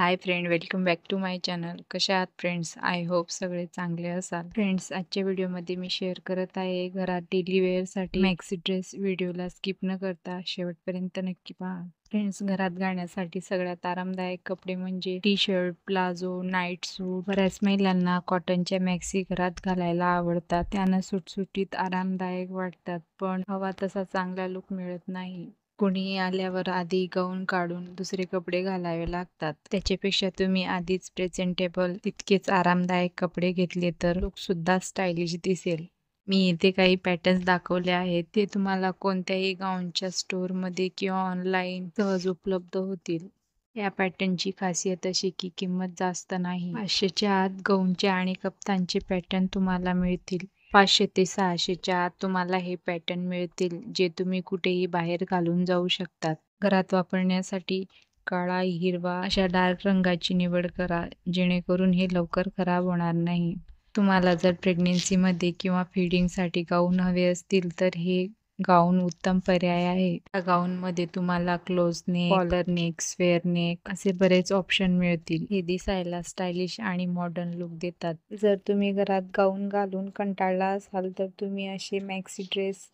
High friend, welcome back to my channel. कशा आहात friends? I hope सगळे चांगले असाल. फ्रेंड्स, आजच्या व्हिडिओमध्ये मी शेअर करत आहे घरात डेली वेअरसाठी मॅक्सी ड्रेस. व्हिडिओला स्किप न करता शेवटपर्यंत नक्की पहा. फ्रेंड्स, घरात घालण्यासाठी सगळ्यात आरामदायक कपडे म्हणजे टी शर्ट, प्लाझो, नाईट सूट. बऱ्याच महिलांना कॉटनच्या मॅक्सी घरात घालायला आवडतात. त्यांना सुटसुटीत आरामदायक वाटतात, पण हवा तसा चांगला लुक मिळत नाही. कोणीही आल्यावर आधी गाऊन काढून दुसरे कपडे घालावे लागतात. त्याच्यापेक्षा तुम्ही आधीच प्रेझेंटेबल तितकेच आरामदायक कपडे घेतले तर लुक सुद्धा स्टायलिश दिसेल. मी इथे काही पॅटर्न्स दाखवले आहेत, ते तुम्हाला कोणत्याही गाऊनच्या स्टोअरमध्ये किंवा ऑनलाईन सहज उपलब्ध होतील. या पॅटर्नची खासियत अशी की किंमत जास्त नाही. 500च्या आत गाऊनचे आणि कप्तानचे पॅटर्न तुम्हाला मिळतील. 500 ते 600च्या आत तुम्हाला हे पॅटर्न मिळतील, जे तुम्ही कुठेही बाहेर घालून जाऊ शकतात. घरात वापरण्यासाठी काळा, हिरवा अशा डार्क रंगाची निवड करा, जेणेकरून हे लवकर खराब होणार नाही. तुम्हाला जर प्रेग्नेन्सीमध्ये किंवा फीडिंगसाठी गाऊन हवे असतील तर हे गाऊन उत्तम पर्याय आहे. या गाऊनमध्ये तुम्हाला close neck, collar neck, square neck असे बरेच ऑप्शन मिळतील. हे दिसायला स्टायलिश आणि मॉडर्न लुक देतात. जर तुम्ही घरात गाऊन घालून कंटाळला असाल तर तुम्ही असे मॅक्सी ड्रेस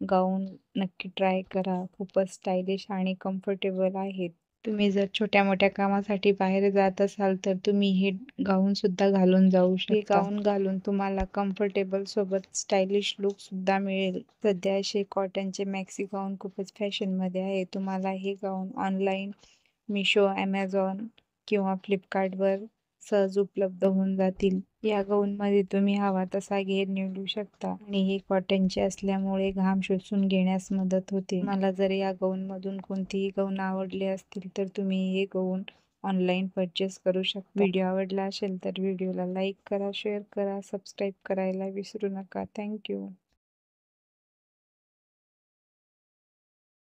गाऊन नक्की ट्राय करा. खूपच स्टायलिश आणि कम्फर्टेबल आहेत. तुम्ही जर छोट्या मोठ्या कामासाठी बाहेर जात असाल तर तुम्ही हे गाऊन सुद्धा घालून जाऊ शकता. हे गाऊन घालून तुम्हाला कम्फर्टेबल सोबत स्टायलिश लुक सुद्धा मिळेल. सध्या असे कॉटनचे मॅक्सी गाऊन खूपच फॅशनमध्ये आहे. तुम्हाला हे गाऊन ऑनलाईन मिशो, ॲमेझॉन किंवा फ्लिपकार्टवर सहज उपलब्ध होऊन जातील. या गाऊनमध्ये तुम्ही हवा तसा घेर निवडू शकता आणि हे कॉटनचे असल्यामुळे घाम शोषून घेण्यास मदत होते. मला जर या गाऊनमधून कोणतेही गाऊन आवडले असतील तर तुम्ही हे गाऊन ऑनलाईन परचेस करू शकता. व्हिडिओ आवडला असेल तर व्हिडिओला लाईक करा, शेअर करा, सबस्क्राईब करायला विसरू नका. थँक्यू.